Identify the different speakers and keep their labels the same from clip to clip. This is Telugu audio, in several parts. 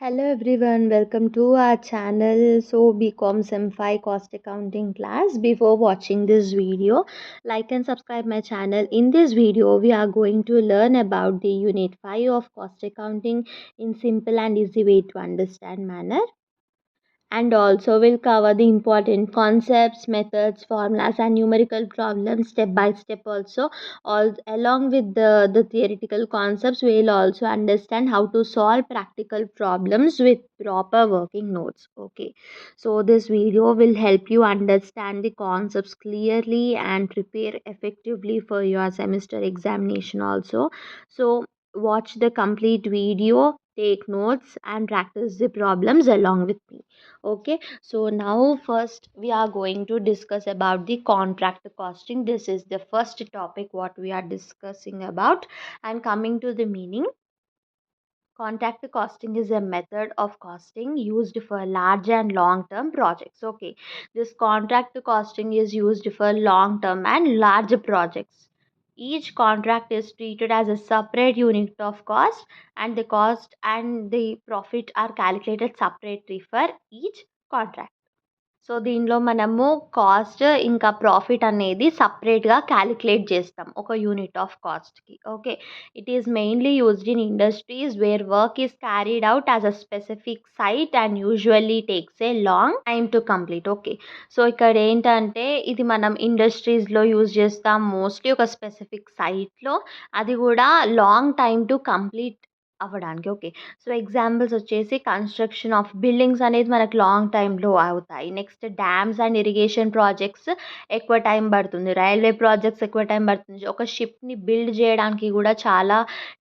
Speaker 1: Hello everyone, welcome to our channel. So BCom Sem 5 Cost Accounting class. Before watching this video, like and subscribe my channel. In this video, we are going to learn about the Unit 5 of Cost Accounting in simple and easy way to understand manner, and also will cover the important concepts, methods, formulas and numerical problems step by step. Also, all along with the theoretical concepts, we will also understand how to solve practical problems with proper working notes. Okay, so this video will help you understand the concepts clearly and prepare effectively for your semester examination also. So watch the complete video, take notes and practice the problems along with me. Okay, so now first we are going to discuss about the contract costing. This is the first topic what we are discussing about. And coming to the meaning, contract costing is a method of costing used for large and long term projects. Okay, this contract costing is used for long term and large projects. Each contract is treated as a separate unit of cost, and the cost and the profit are calculated separately for each contract. So దీనిలో మనము కాస్ట్ ఇంకా ప్రాఫిట్ అనేది సపరేట్‌గా క్యాలిక్యులేట్ చేస్తాం ఒక యూనిట్ ఆఫ్ కాస్ట్‌కి. Okay. It is mainly used in industries where work is carried out as a specific site and usually takes a long time to complete. Okay. So ఇక్కడ ఏంటంటే ఇది మనం ఇండస్ట్రీస్‌లో యూజ్ చేస్తాం మోస్ట్‌లీ ఒక స్పెసిఫిక్ సైట్‌లో. అది కూడా లాంగ్ టైమ్ టు కంప్లీట్ అవ్వడానికి. ఓకే. సో ఎగ్జాంపుల్స్ వచ్చేసి కన్‌స్ట్రక్షన్ ఆఫ్ బిల్డింగ్స్ అనేది మనకు లాంగ్ టైమ్‌లో అవుతాయి. Next dams and irrigation projects ఎక్కువ టైం పడుతుంది. రైల్వే ప్రాజెక్ట్స్ ఎక్కువ టైం పడుతుంది. ఒక షిప్‌ని బిల్డ్ చేయడానికి కూడా చాలా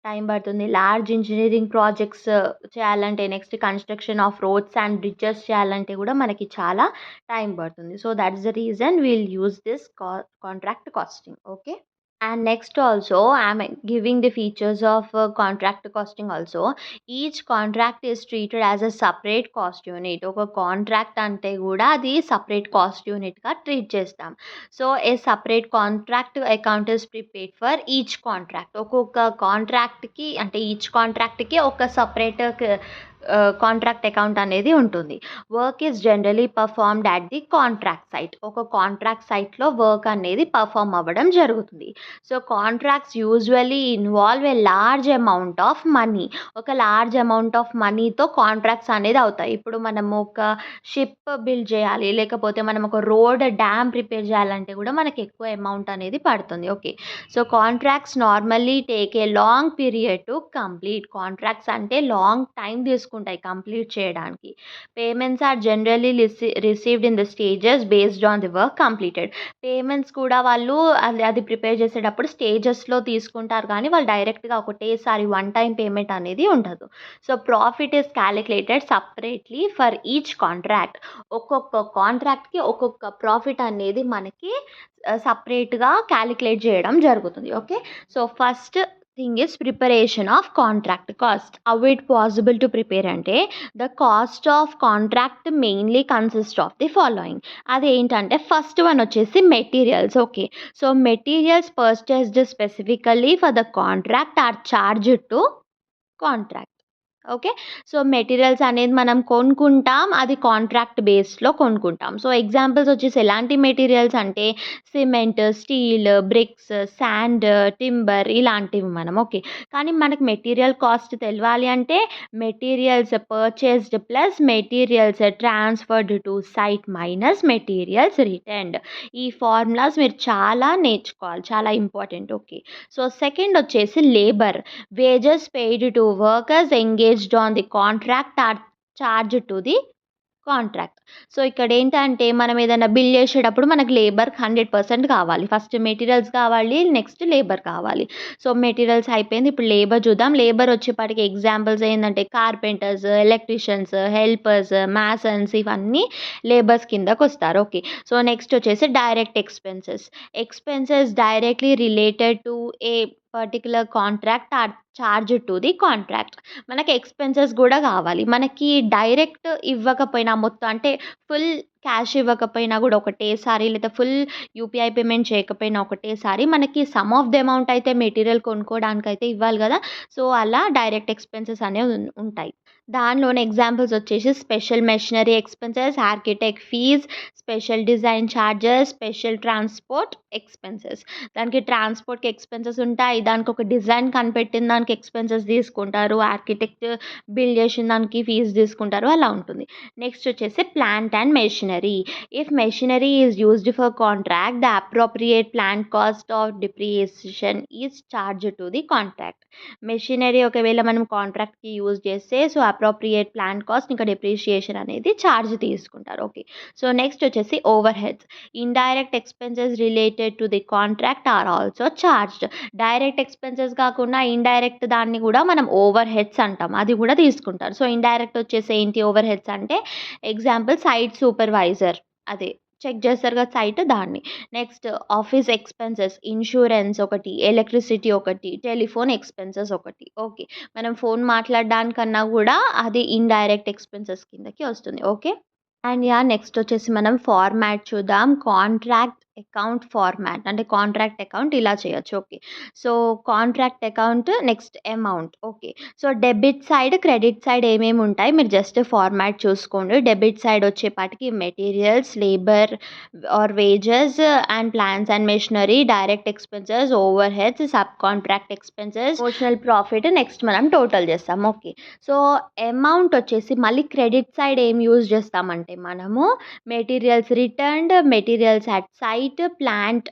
Speaker 1: టైం పడుతుంది. లార్జ్ ఇంజినీరింగ్ ప్రాజెక్ట్స్ చేయాలంటే, next construction of roads and bridges చేయాలంటే కూడా మనకి చాలా టైం పడుతుంది. So that is the reason we'll use this contract costing. Okay. And next also I'm giving the features of contract costing also. Each contract is treated as a separate cost unit. ఒక కాంట్రాక్ట్ అంటే కూడా అది సపరేట్ కాస్ట్ యూనిట్గా ట్రీట్ చేస్తాం. So A separate contract account is prepared for each contract. ఒక్కొక్క కాంట్రాక్ట్కి అంటే ఈచ్ కాంట్రాక్ట్కి ఒక సపరేట్ కాంట్రాక్ట్ అకౌంట్ అనేది ఉంటుంది. Work is generally performed at the contract site. ఒక కాంట్రాక్ట్ సైట్లో వర్క్ అనేది పర్ఫామ్ అవ్వడం జరుగుతుంది. So contracts usually involve a large amount of money. ఒక లార్జ్ అమౌంట్ ఆఫ్ మనీతో కాంట్రాక్ట్స్ అనేది అవుతాయి. ఇప్పుడు మనము ఒక షిప్ బిల్డ్ చేయాలి, లేకపోతే మనం ఒక రోడ్ డ్యామ్ ప్రిపేర్ చేయాలంటే కూడా మనకి ఎక్కువ అమౌంట్ అనేది పడుతుంది. Okay. So contracts normally take a long period to complete. Contracts అంటే లాంగ్ టైం తీసుకుంటాయి కంప్లీట్ చేయడానికి. Payments are generally received in the stages based on the work completed. Payments కూడా వాళ్ళు అది ప్రిపేర్ చేసేటప్పుడు స్టేజెస్లో తీసుకుంటారు, కానీ వాళ్ళు డైరెక్ట్గా ఒకటేసారి వన్ టైం పేమెంట్ అనేది ఉండదు. So profit is calculated separately for each contract. ఒక్కొక్క కాంట్రాక్ట్కి ఒక్కొక్క ప్రాఫిట్ అనేది మనకి సపరేట్గా క్యాలిక్యులేట్ చేయడం జరుగుతుంది. Okay. So first thing is preparation of contract cost. How it possible to prepare అంటే the cost of contract mainly consist of the following. అదేంటంటే ఫస్ట్ వన్ వచ్చేసి materials. Okay. So materials purchased specifically for the contract are charged to contract. Okay. So materials అనేది మనం కొనుక్కుంటాం, అది కాంట్రాక్ట్ బేస్లో కొనుక్కుంటాం. సో ఎగ్జాంపుల్స్ వచ్చేసి ఎలాంటి మెటీరియల్స్ అంటే cement, steel, bricks, sand, timber ఇలాంటివి మనం. ఓకే. కానీ మనకు మెటీరియల్ కాస్ట్ తెలియాలి అంటే materials purchased plus materials transferred to site minus materials returned. ఈ ఫార్ములాస్ మీరు చాలా నేర్చుకోవాలి, చాలా ఇంపార్టెంట్. ఓకే. సో సెకండ్ వచ్చేసి labour. wages paid to workers engaged on the contract are charged to the contract. So ఇక్కడ ఏంటంటే మనం ఏదైనా బిల్ చేసేటప్పుడు మనకు లేబర్ 100% కావాలి. ఫస్ట్ మెటీరియల్స్ కావాలి, నెక్స్ట్ లేబర్ కావాలి. సో మెటీరియల్స్ అయిపోయింది, ఇప్పుడు లేబర్ చూద్దాం. లేబర్ వచ్చేపాటికి ఎగ్జాంపుల్స్ ఏంటంటే కార్పెంటర్స్, ఎలక్ట్రీషియన్స్, హెల్పర్స్, మ్యాసన్స్ ఇవన్నీ లేబర్స్ కిందకు వస్తారు. ఓకే. సో నెక్స్ట్ వచ్చేసి direct expenses. Expenses directly related to A particular contract are charge to the contract. మనకి ఎక్స్పెన్సెస్ కూడా కావాలి. మనకి డైరెక్ట్ ఇవ్వకపోయినా మొత్తం అంటే ఫుల్ క్యాష్ ఇవ్వకపోయినా కూడా ఒకటేసారి, లేదా ఫుల్ యూపీఐ పేమెంట్ చేయకపోయినా ఒకటేసారి మనకి సమ్ ఆఫ్ ది అమౌంట్ అయితే మెటీరియల్ కొనుక్కోవడానికైతే ఇవ్వాలి కదా. సో అలా డైరెక్ట్ ఎక్స్పెన్సెస్ అనేవి ఉంటాయి. దానిలోని ఎగ్జాంపుల్స్ వచ్చేసి special machinery expenses, architect fees, special design charges, special transport expenses. దానికి ట్రాన్స్‌పోర్ట్‌కి ఎక్స్‌పెన్సెస్ ఉంటాయి. దానికి ఒక డిజైన్ కనిపెట్టిన దానికి ఎక్స్‌పెన్సెస్ తీసుకుంటారు. ఆర్కిటెక్ట్ బిల్డ్ చేసిన దానికి ఫీజ్ తీసుకుంటారు. అలా ఉంటుంది. నెక్స్ట్ వచ్చేసి plant and machinery. If machinery is used for contract, the appropriate plant cost of depreciation is charged to the contract. Machinery ఒకవేళ మనం కాంట్రాక్ట్‌కి యూజ్ చేస్తే సో, అప్రోప్రియేట్ ప్లాంట్ కాస్ట్ ఇంకా డిప్రిషియేషన్ అనేది ఛార్జ్ తీసుకుంటారు. ఓకే. సో, నెక్స్ట్ వచ్చేసి over heads. Indirect expenses related to the contract are also charged. Direct expenses కాకుండా ఇండైరెక్ట్ దాన్ని కూడా మనం ఓవర్ హెడ్స్ అంటాం. అది కూడా తీసుకుంటారు. సో, ఇండైరెక్ట్ వచ్చేసి ఏంటి ఓవర్ హెడ్స్ అంటే ఎగ్జాంపుల్ సైట్ సూపర్వైజర్ అదే చెక్ చేస్తారు కదా సైట్ దాన్ని. నెక్స్ట్ ఆఫీస్ ఎక్స్‌పెన్సెస్, ఇన్స్యూరెన్స్ ఒకటి, ఎలక్ట్రిసిటీ ఒకటి, టెలిఫోన్ ఎక్స్‌పెన్సెస్ ఒకటి. ఓకే. మనం ఫోన్ మాట్లాడడానికన్నా కూడా అది ఇండైరెక్ట్ ఎక్స్‌పెన్సెస్ కిందకి వస్తుంది. ఓకే. అండ్ నెక్స్ట్ వచ్చేసి మనం ఫార్మాట్ చూద్దాం. కాంట్రాక్ట్ అకౌంట్ ఫార్మాట్ అంటే కాంట్రాక్ట్ అకౌంట్ ఇలా చేయొచ్చు. Okay. So, contract account next amount. Okay. So, debit side, credit side ఏమేమి ఉంటాయి మీరు జస్ట్ ఫార్మాట్ చూసుకోండి. డెబిట్ సైడ్ వచ్చేపాటికి materials, labour or wages and plants and machinery, direct expenses, overheads, subcontract expenses, notional profit next మనం టోటల్ చేస్తాం. ఓకే. సో, అమౌంట్ వచ్చేసి మళ్ళీ క్రెడిట్ సైడ్ ఏం యూజ్ చేస్తామంటే మనము materials returned, materials at site, plant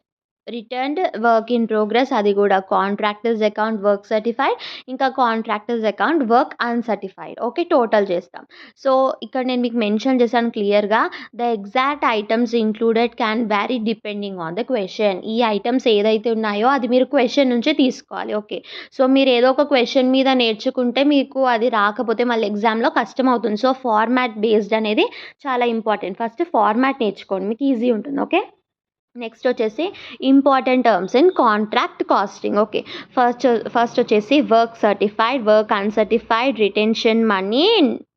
Speaker 1: returned, work in progress అది కూడా కాంట్రాక్టర్స్ అకౌంట్ వర్క్ సర్టిఫైడ్, ఇంకా contractors account work uncertified. Okay. Total చేస్తాం. సో, ఇక్కడ నేను మీకు మెన్షన్ చేశాను క్లియర్‌గా the exact items included can vary depending on the question. ఈ ఐటెమ్స్ ఏదైతే ఉన్నాయో అది మీరు క్వెషన్ నుంచే తీసుకోవాలి. ఓకే. సో, మీరు ఏదో ఒక క్వెషన్ మీద నేర్చుకుంటే మీకు అది రాకపోతే మళ్ళీ ఎగ్జామ్‌లో కష్టమవుతుంది. సో, ఫార్మాట్ బేస్డ్ అనేది చాలా ఇంపార్టెంట్. ఫస్ట్ ఫార్మాట్ నేర్చుకోండి. మీకు ఈజీ ఉంటుంది. ఓకే. నెక్స్ట్ వచ్చేసి important terms in contract costing. Okay. First వచ్చేసి work certified, work uncertified, retention money,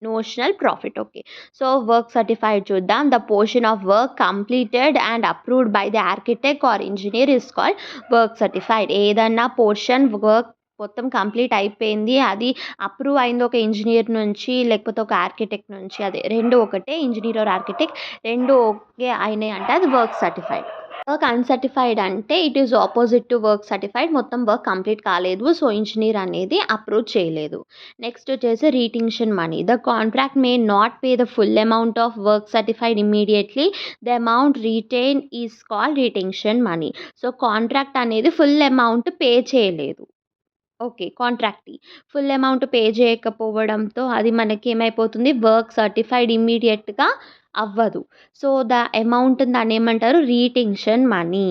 Speaker 1: notional profit. Okay. So, work certified చూద్దాం. The portion of work completed and approved by the architect or engineer is called work certified. ఏదన్నా పోర్షన్ వర్క్ మొత్తం కంప్లీట్ అయిపోయింది. అది అప్రూవ్ అయింది ఒక ఇంజినీర్ నుంచి లేకపోతే ఒక ఆర్కిటెక్ట్ నుంచి అదే 2 ఒకటే ఇంజినీర్ ఆర్ ఆర్కిటెక్ట్ 2 ఓకే అయినాయి అంటే అది వర్క్ సర్టిఫైడ్. వర్క్ అన్‌సర్టిఫైడ్ అంటే it is opposite to work certified. మొత్తం వర్క్ కంప్లీట్ కాలేదు. సో, ఇంజినీర్ అనేది అప్రూవ్ చేయలేదు. నెక్స్ట్ వచ్చేసి retention money. The contract may not pay the full amount of work certified immediately. The amount retain is called retention money. So, contract అనేది ఫుల్ అమౌంట్ పే చేయలేదు. ఓకే. కాంట్రాక్ట్‌కి. ఫుల్ అమౌంట్ పే చేయకపోవడంతో అది మనకేమైపోతుంది వర్క్ సర్టిఫైడ్ ఇమ్మీడియేట్‌గా అవ్వదు. సో, ద అమౌంట్ దాన్నేమంటారు retention money.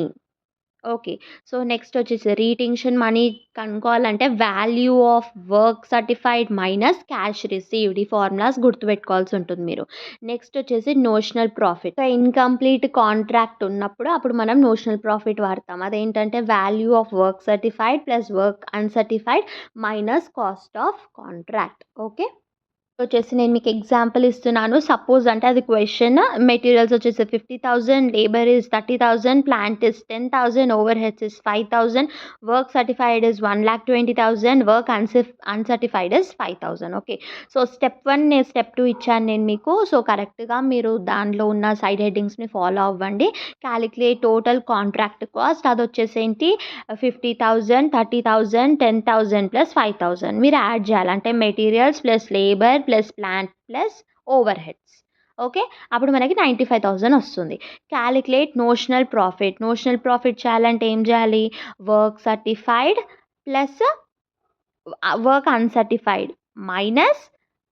Speaker 1: Okay. So, next వచ్చేసి రీటెన్షన్ మనీ కనుక్కోవాలంటే value of work certified minus cash received. ఈ ఫార్ములాస్ గుర్తుపెట్టుకోవాల్సి ఉంటుంది మీరు. నెక్స్ట్ వచ్చేసి నోషనల్ ప్రాఫిట్. ఇన్‌కంప్లీట్ కాంట్రాక్ట్ ఉన్నప్పుడు అప్పుడు మనం నోషనల్ ప్రాఫిట్ వాడతాం. అదేంటంటే value of work certified plus work uncertified minus cost of contract. Okay. వచ్చేసి నేను మీకు ఎగ్జాంపుల్ ఇస్తున్నాను. సపోజ్ అంటే అది క్వెషన్ మెటీరియల్స్ వచ్చేసి 50,000, labour is 30,000, plant is 10,000, over heads is 5,000, work certified is 1,20,000, work uncertified is 5,000. Okay. So, step 1 నేను స్టెప్ 2 ఇచ్చాను నేను మీకు. సో, కరెక్ట్‌గా మీరు దానిలో ఉన్న సైడ్ హెడ్డింగ్స్‌ని ఫాలో అవ్వండి. కాలిక్యులేట్ టోటల్ కాంట్రాక్ట్ కాస్ట్ అదొచ్చేసి ఏంటి 50,000, 30,000, 10,000 ప్లస్ 5,000 మీరు యాడ్ చేయాలి. అంటే materials plus labour plus plant plus overheads. Okay. అప్పుడు మనకి 95,000 వస్తుంది. Calculate notional profit. Notional profit చేయాలంటే ఏం చేయాలి? Work certified plus work uncertified minus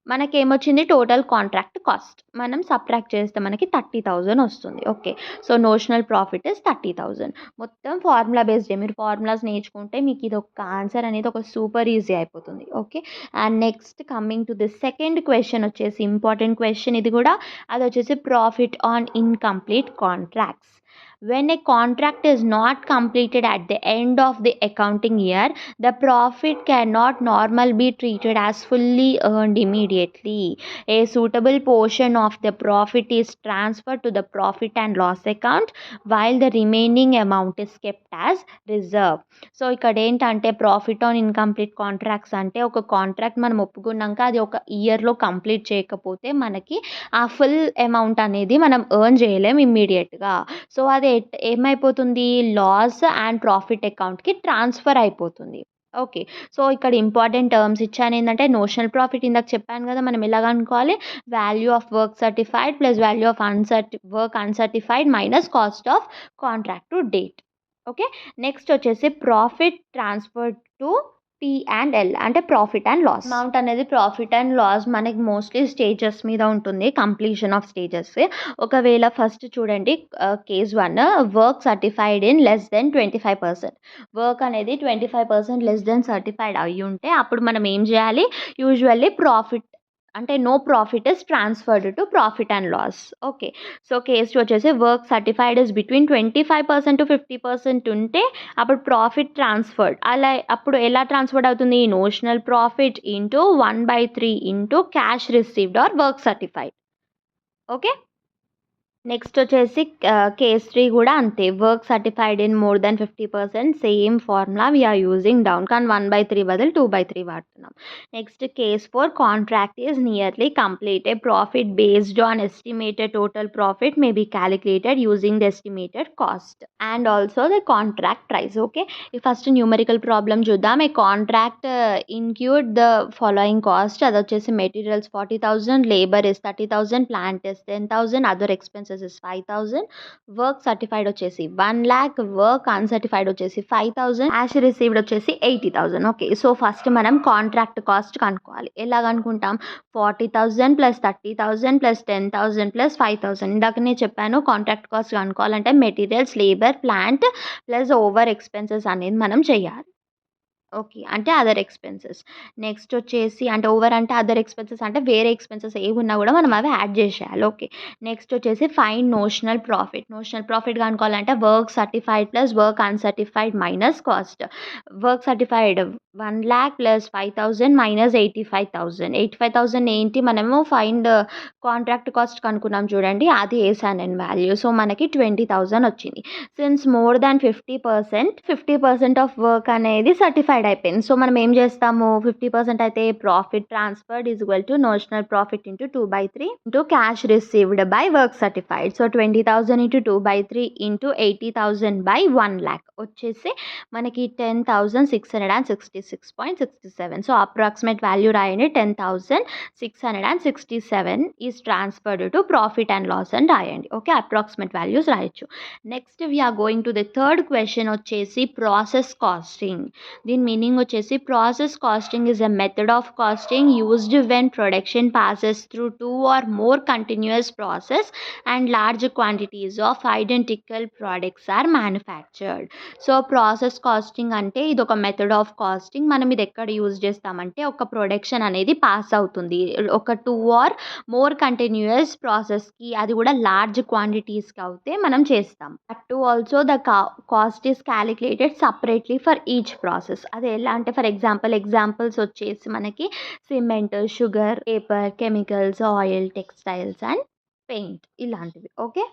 Speaker 1: మనకేమొచ్చింది టోటల్ కాంట్రాక్ట్ కాస్ట్. మనం సబ్ట్రాక్ట్ చేస్తే మనకి 30,000 వస్తుంది. Okay. So, notional profit is 30,000. మొత్తం ఫార్ములా బేస్డే. మీరు ఫార్ములాస్ నేర్చుకుంటే మీకు ఇదొక ఆన్సర్ అనేది ఒక సూపర్ ఈజీ అయిపోతుంది. Okay. And next coming to the second question వచ్చేసి ఇంపార్టెంట్ క్వెషన్ ఇది కూడా. అదొచ్చేసి profit on incomplete contracts. When a contract is not completed at the end of the accounting year, the profit cannot normally be treated as fully earned immediately. A suitable portion of the profit is transferred to the profit and loss account, while the remaining amount is kept as reserve. So ఇక్కడ ఏంటంటే ప్రాఫిట్ ఆన్ ఇన్కంప్లీట్ కాంట్రాక్ట్స్ అంటే ఒక కాంట్రాక్ట్ మనం ఒప్పుకున్నాక అది ఒక ఇయర్లో కంప్లీట్ చేయకపోతే మనకి ఆ ఫుల్ అమౌంట్ అనేది మనం ఎర్న్ చేయలేం ఇమ్మీడియట్గా. సో అది ఏమైపోతుంది, లాస్ అండ్ ప్రాఫిట్ అకౌంట్కి ట్రాన్స్ఫర్ అయిపోతుంది. ఓకే. సో ఇక్కడ ఇంపార్టెంట్ టర్మ్స్ ఇచ్చాను ఏంటంటే నోషనల్ ప్రాఫిట్ ఇందాక చెప్పాను కదా మనం ఎలాగ అనుకోవాలి, value of work certified plus value of work uncertified minus cost of contract to date. Okay. Next వచ్చేసి ప్రాఫిట్ ట్రాన్స్ఫర్ టు P&L అంటే ప్రాఫిట్ అండ్ లాస్. అమౌంట్ అనేది ప్రాఫిట్ అండ్ లాస్ మనకి మోస్ట్లీ స్టేజెస్ మీద ఉంటుంది, కంప్లీషన్ ఆఫ్ స్టేజెస్. ఒకవేళ ఫస్ట్ చూడండి case 1, work certified in less than 25%. Work అనేది 25% లెస్ దెన్ సర్టిఫైడ్ అయ్యి ఉంటే అప్పుడు మనం ఏం చేయాలి, యూజువల్లీ ప్రాఫిట్ అంటే no profit is transferred to profit and loss. Okay. So case వచ్చేసి work certified is between 25% to 50% ఉంటే అప్పుడు ప్రాఫిట్ ట్రాన్స్ఫర్డ్. అలా అప్పుడు ఎలా ట్రాన్స్ఫర్డ్ అవుతుంది, notional profit into 1/3 into cash received or work certified. Okay. Next వచ్చేసి కేస్ 3 కూడా అంతే, work certified in more than 50%, same formula we are using down, కానీ 1/3 బదులు 2/3 వాడుతున్నాం. Next case 4, contract is nearly completed, profit based on estimated total profit may be calculated using the estimated cost and also the contract price. Okay. ఈ ఫస్ట్ న్యూమరికల్ ప్రాబ్లం చూద్దాం. A contract include the following cost, అది వచ్చేసి materials 40,000, labour is 30,000, plant is 10,000, other expenses is 5,000, work certified వచ్చేసి 1 lakh, వర్క్ అన్సర్టిఫైడ్ వచ్చేసి 5,000, క్యాష్ రిసీవ్డ్ వచ్చేసి 80,000. ఓకే. సో ఫస్ట్ మనం కాంట్రాక్ట్ కాస్ట్ కనుక్కోవాలి. ఎలా కనుక్కుంటాం, 40,000 ప్లస్ 30,000 ప్లస్ 10,000 ప్లస్ 5,000. ఇందాకనే చెప్పాను కాంట్రాక్ట్ కాస్ట్ కనుక్కోవాలంటే materials, labour, plant plus over expenses అనేది మనం చేయాలి. ఓకే. అంటే అదర్ ఎక్స్పెన్సెస్. నెక్స్ట్ వచ్చేసి అంటే ఓవర్ అంటే అదర్ ఎక్స్పెన్సెస్ అంటే వేరే ఎక్స్పెన్సెస్ ఏవి ఉన్నా కూడా మనం అవి యాడ్ చేసేయాలి. ఓకే. నెక్స్ట్ వచ్చేసి find notional profit. Notional profit కనుక్కోవాలంటే work certified plus work uncertified minus cost. Work certified 1 lakh plus 5,000 minus 85,000. 85,000 ఏంటి, మనము ఫైండ్ కాంట్రాక్ట్ కాస్ట్ కనుక్కున్నాం చూడండి, అది వేసాను నేను వాల్యూ. సో మనకి 20,000 వచ్చింది. Since more than 50% of work అనేది సర్టిఫైడ్ అయిపోయింది. సో మనం ఏం చేస్తాము, 50% అయితే profit transferred is equal to notional profit into 2/3 into cash received by work certified. So 20,000 into 2/3 into 80,000 by 1 lakh వచ్చేసి మనకి 10,666.67. సో అప్రాక్సిమేట్ వాల్యూ రాయండి, 10,667 is transferred to profit and loss అని రాయండి. ఓకే. అప్రాక్సిమేట్ వాల్యూస్ రాయొచ్చు. Next we are going to the third question వచ్చేసి ప్రాసెస్ కాస్టింగ్. దీని మీనింగ్ వచ్చేసి process costing is a method of costing used when production passes through 2 or more continuous process and large quantities of identical products are manufactured. So process costing అంటే ఇది ఒక మెథడ్ ఆఫ్ కాస్టింగ్. మనం ఇది ఎక్కడ యూజ్ చేస్తామంటే ఒక ప్రొడక్షన్ అనేది పాస్ అవుతుంది ఒక 2 or more కంటిన్యూస్ ప్రాసెస్కి, అది కూడా లార్జ్ క్వాంటిటీస్కి అయితే మనం చేస్తాం. అటు also the cost is calculated separately for each process. అది ఎలా అంటే ఫర్ ఎగ్జాంపుల్స్ వచ్చేసి మనకి cement, sugar, paper, chemicals, oil, textiles and paint ఇలాంటివి. Okay.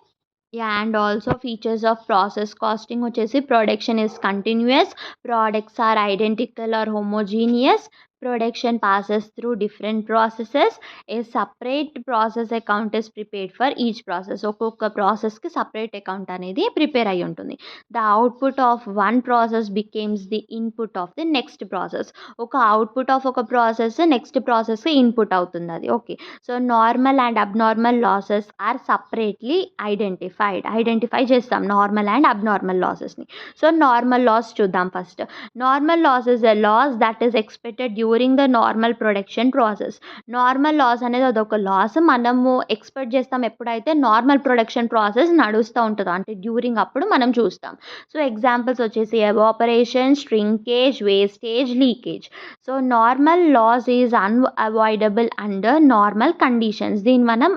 Speaker 1: And also features of process costing వచ్చేసి production is continuous, products are identical are homogeneous, production passes through different processes, a separate process account is prepared for each process. ఒక్కొక్క ప్రాసెస్కి సపరేట్ అకౌంట్ అనేది ప్రిపేర్ అయి ఉంటుంది. The output of one process becomes the input of the next process. ఒక అవుట్పుట్ ఆఫ్ ఒక ప్రాసెస్ నెక్స్ట్ ప్రాసెస్కి ఇన్పుట్ అవుతుంది అది. Okay. So normal and abnormal losses are separately identify చేస్తాం నార్మల్ అండ్ అబ్నార్మల్ లాసెస్ని. సో నార్మల్ లాస్ చూద్దాం first. Normal loss is a loss that is expected during the normal production process. Normal loss అనేది అదొక లాస్ మనము ఎక్స్పెక్ట్ చేస్తాం ఎప్పుడైతే నార్మల్ ప్రొడక్షన్ ప్రాసెస్ నడుస్తూ ఉంటుందో, అంటే డ్యూరింగ్ అప్పుడు మనం చూస్తాం. సో ఎగ్జాంపుల్స్ వచ్చేసి evaporation, shrinkage, wastage, leakage. So normal loss is unavoidable under normal conditions. దీన్ని మనం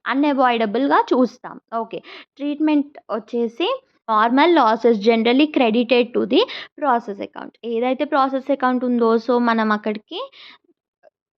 Speaker 1: అన్అవాయిడబుల్గా చూస్తాం. ఓకే. ట్రీట్మెంట్ వచ్చేసి normal losses generally credited to the process account. ఏదైతే ప్రాసెస్ అకౌంట్ ఉందో సో మనం అక్కడికి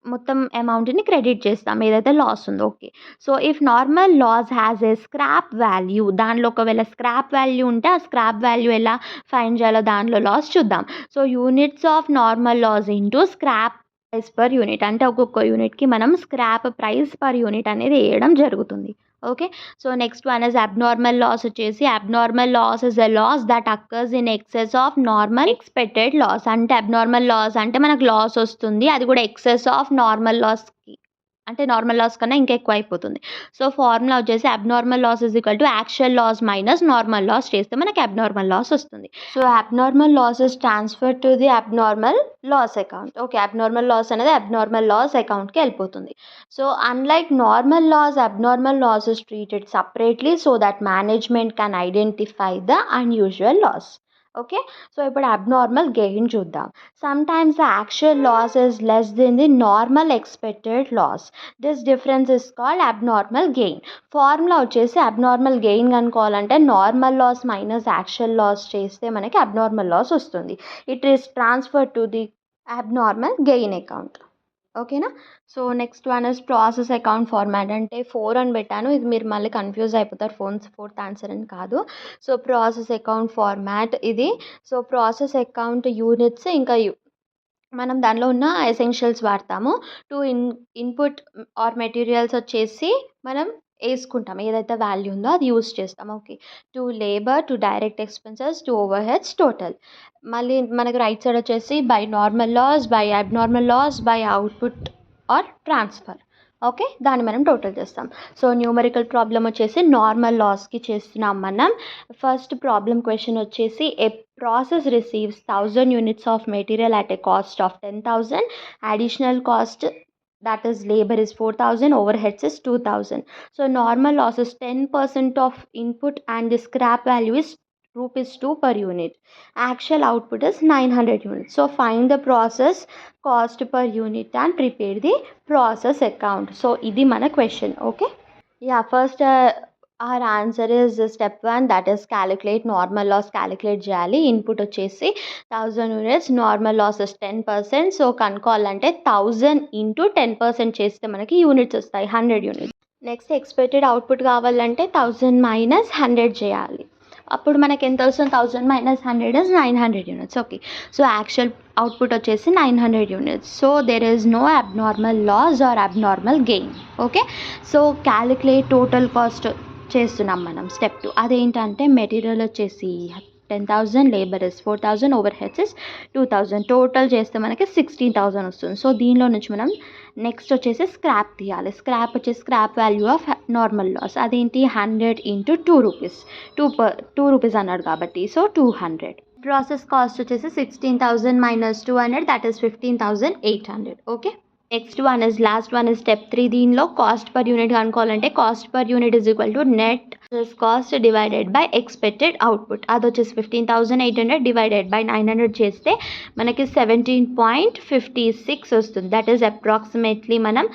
Speaker 1: మొత్తం అమౌంట్‌ని క్రెడిట్ చేస్తాం. ఏదైతే లాస్ ఉందో. Okay. So, if normal loss has a scrap value, దానిలో ఒకవేళ స్క్రాప్ వాల్యూ ఉంటే ఆ స్క్రాప్ వాల్యూ ఎలా ఫైండ్ చేయాలో దానిలో లాస్ చూద్దాం. So, units of normal loss into scrap price per unit, అంటే ఒక్కొక్క యూనిట్‌కి మనం స్క్రాప్ ప్రైస్ పర్ యూనిట్ అనేది వేయడం జరుగుతుంది. Okay. So, next one is abnormal loss వచ్చేసి abnormal loss is a loss that occurs in excess of normal expected loss. అంటే అబ్నార్మల్ లాస్ అంటే మనకు లాస్ వస్తుంది. అది కూడా ఎక్సెస్ ఆఫ్ నార్మల్ లాస్‌కి, అంటే నార్మల్ లాస్ కన్నా ఇంకా ఎక్కువ అయిపోతుంది. సో, ఫార్ములా వచ్చేసి abnormal loss is equal to actual loss minus normal loss చేస్తే మనకి అబ్నార్మల్ లాస్ వస్తుంది. So, abnormal loss is transfer to the abnormal loss account. Okay. Abnormal loss అనేది అబ్నార్మల్ లాస్ అకౌంట్‌కి వెళ్ళిపోతుంది. So, unlike normal loss, abnormal loss is treated separately so that management can identify the unusual loss. Okay. So, ఇప్పుడు అబ్నార్మల్ గెయిన్ చూద్దాం. Sometimes the actual loss is less then the normal expected loss. This difference is called abnormal gain. Formula వచ్చేసి అబ్నార్మల్ గెయిన్ కనుక్కోవాలంటే normal loss minus actual loss చేస్తే మనకి అబ్నార్మల్ లాస్ వస్తుంది. It is transfer to the abnormal gain account. ఓకేనా. So, next one is process account format. అంటే 4 అని పెట్టాను. ఇది మీరు మళ్ళీ కన్ఫ్యూజ్ అయిపోతారు. ఫోర్త్ ఆన్సర్ అని కాదు. సో, ప్రాసెస్ అకౌంట్ ఫార్మాట్ ఇది. సో, ప్రాసెస్ అకౌంట్ యూనిట్స్ ఇంకా మనం దానిలో ఉన్న ఎసెన్షియల్స్ వాడతాము. టు ఇన్పుట్ ఆర్ మెటీరియల్స్ వచ్చేసి మనం వేసుకుంటాం. ఏదైతే వాల్యూ ఉందో అది యూజ్ చేస్తాం. Okay. To labour, to direct expenses, to overheads total. మళ్ళీ మనకి రైట్ సైడ్ వచ్చేసి by normal loss, by abnormal loss, by output or transfer. Okay. దాన్ని మనం టోటల్ చేస్తాం. సో, న్యూమరికల్ ప్రాబ్లం వచ్చేసి నార్మల్ లాస్కి చేస్తున్నాం మనం. ఫస్ట్ ప్రాబ్లం క్వశ్చన్ వచ్చేసి ఏ process receives 1000 units of material at a cost of 10,000. Additional cost, that is labor, is 4,000. Overheads is 2,000. So, normal loss is 10% of input and the scrap value is ₹2 per unit. Actual output is 900 units. So, find the process cost per unit and prepare the process account. So, ఇది మన question. Okay. Yeah, first our answer is step 1, that is calculate normal loss. Calculate చేయాలి. ఇన్పుట్ వచ్చేసి 1000 units, normal loss is 10%. So, కనుక్కోవాలంటే 1000 ఇంటూ 10% చేస్తే మనకి యూనిట్స్ వస్తాయి 100 యూనిట్స్. నెక్స్ట్ ఎక్స్పెక్టెడ్ అవుట్పుట్ కావాలంటే 1000 మైనస్ 100 చేయాలి. అప్పుడు మనకి ఎంత వస్తుంది? 1000 minus 100 is 900 units. Okay. So, actual output వచ్చేసి 900 units. So, there is no abnormal loss or abnormal gain. Okay. So, calculate total cost చేస్తున్నాం మనం స్టెప్ 2. అదేంటంటే మెటీరియల్ వచ్చేసి 10,000, labour is 4,000, overheads is 2,000. Total చేస్తే మనకి 16,000 వస్తుంది. సో, దీనిలో నుంచి మనం నెక్స్ట్ వచ్చేసి స్క్రాప్ తీయాలి. స్క్రాప్ వచ్చేసి scrap value of normal loss. అదేంటి? 100 ఇంటూ 2 రూపీస్. 2 రూపీస్ అన్నాడు కాబట్టి సో 200. ప్రాసెస్ కాస్ట్ వచ్చేసి 16,000 minus 200, that is 15,800. Okay. Next one is last one is step 3. దీనిలో కాస్ట్ పర్ యూనిట్ కనుక్కోవాలంటే cost per unit is equal to net cost divided by expected output. అది వచ్చేసి 15,800 డివైడెడ్ బై 900 చేస్తే మనకి 17.56 వస్తుంది. దట్ ఈస్ అప్రాక్సిమేట్లీ మనం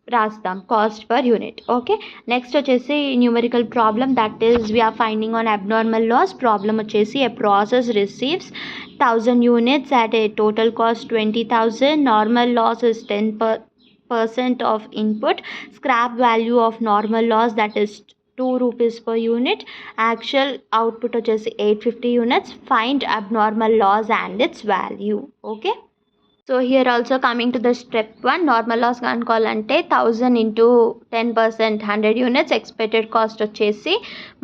Speaker 1: రాస్తాం cost per unit. Okay. Next వచ్చేసి numerical problem, that is we are finding on abnormal loss. Problem వచ్చేసి a process receives 1000 units at a total cost 20,000. Normal loss is 10% of input. Scrap value of normal loss, that is 2 rupees per unit. Actual output వచ్చేసి 850 units. Find abnormal loss and its value. Okay. So, here also coming to the step 1, normal loss కనుక్కోవాలంటే 1000 ఇంటూ 10% 100 యూనిట్స్. ఎక్స్పెక్టెడ్ కాస్ట్ వచ్చేసి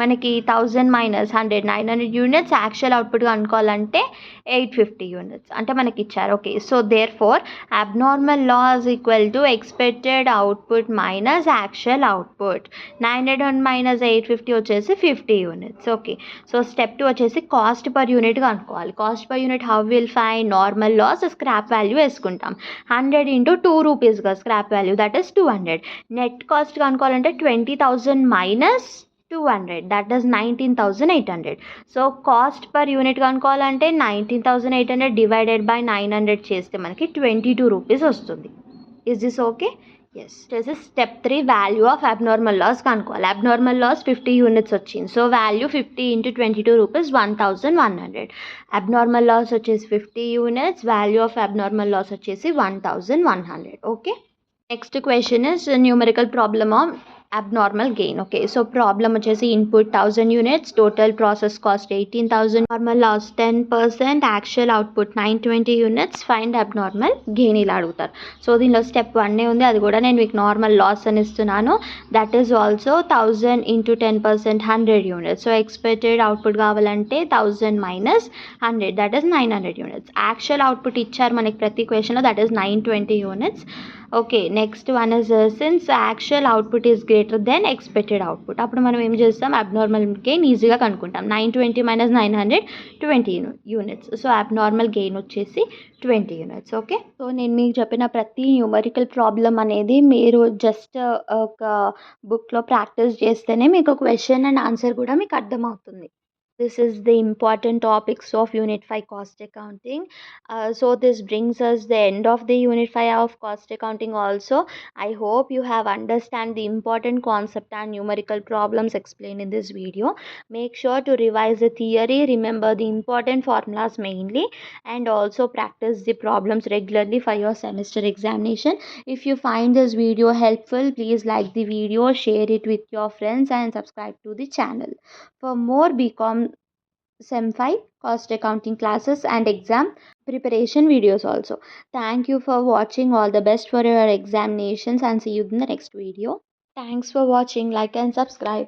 Speaker 1: మనకి 1000 మైనస్ 100 900 యూనిట్స్. యాక్చువల్ అవుట్పుట్ కనుక్కోవాలంటే 850 యూనిట్స్ అంటే మనకి ఇచ్చారు. Okay. So, therefore abnormal loss equal to expected output minus actual output. 900 minus 850 వచ్చేసి 50 యూనిట్స్. ఓకే. సో, స్టెప్ 2 వచ్చేసి కాస్ట్ పర్ యూనిట్ కనుక్కోవాలి. Cost per unit how will find? Normal loss scrap value వేసుకుంటాం. 100 ఇంటూ 2 రూపీస్గా scrap value, that is 200. Net cost కనుక్కోవాలంటే 20,000 minus 200, that is 19,800. So, cost per unit కనుక్కోవాలంటే 19,800 డివైడెడ్ బై 900 చేస్తే మనకి 22 రూపీస్ వస్తుంది. Is this okay? ఎస్ వచ్చేసి step 3 value of abnormal loss కనుక్కోవాలి. అబ్నార్మల్ లాస్ 50 యూనిట్స్ వచ్చింది. So value 50 into 22 rupees 1100. Abnormal loss వచ్చేసి 50 units, value of abnormal loss వచ్చేసి 1100. Okay, next question is numerical problem of abnormal gain. Okay, so problem వచ్చేసి input 1000 units, total process cost 18,000, normal loss 10%, actual output 920 units, find abnormal gain ఇలా అడుగుతారు. సో దీనిలో స్టెప్ 1 ఉంది, అది కూడా నేను మీకు నార్మల్ లాస్ అని ఇస్తున్నాను. That is also 1000 into 10% 100 units. So expected output కావాలంటే 1000 minus 100, that is 900 units. Actual output ఇచ్చారు మనకి ప్రతి క్వశ్చన్లో, that is 920 units. Okay, next one is since actual output is greater than expected output, అప్పుడు మనం ఏం చేస్తాం, అబ్నార్మల్ గెయిన్ ఈజీగా కనుక్కుంటాం. 920 minus 900 20 units. So abnormal gain వచ్చేసి 20 యూనిట్స్. ఓకే, సో నేను మీకు చెప్పిన ప్రతి న్యూమరికల్ ప్రాబ్లం అనేది మీరు జస్ట్ ఒక బుక్లో ప్రాక్టీస్ చేస్తేనే మీకు క్వశ్చన్ అండ్ ఆన్సర్ కూడా మీకు అర్థమవుతుంది. This is the important topics of Unit 5 Cost Accounting. So this brings us the end of the Unit 5 of Cost Accounting also. I hope you have understand the important concept and numerical problems explained in this video. Make sure to revise the theory, remember the important formulas mainly, and also practice the problems regularly for your semester examination. If you find this video helpful, please like the video, share it with your friends, and subscribe to the channel. For more BCom Sem 5 cost accounting classes and exam preparation videos also. Thank you for watching. All the best for your examinations and see you in the next video. Thanks for watching. Like and subscribe.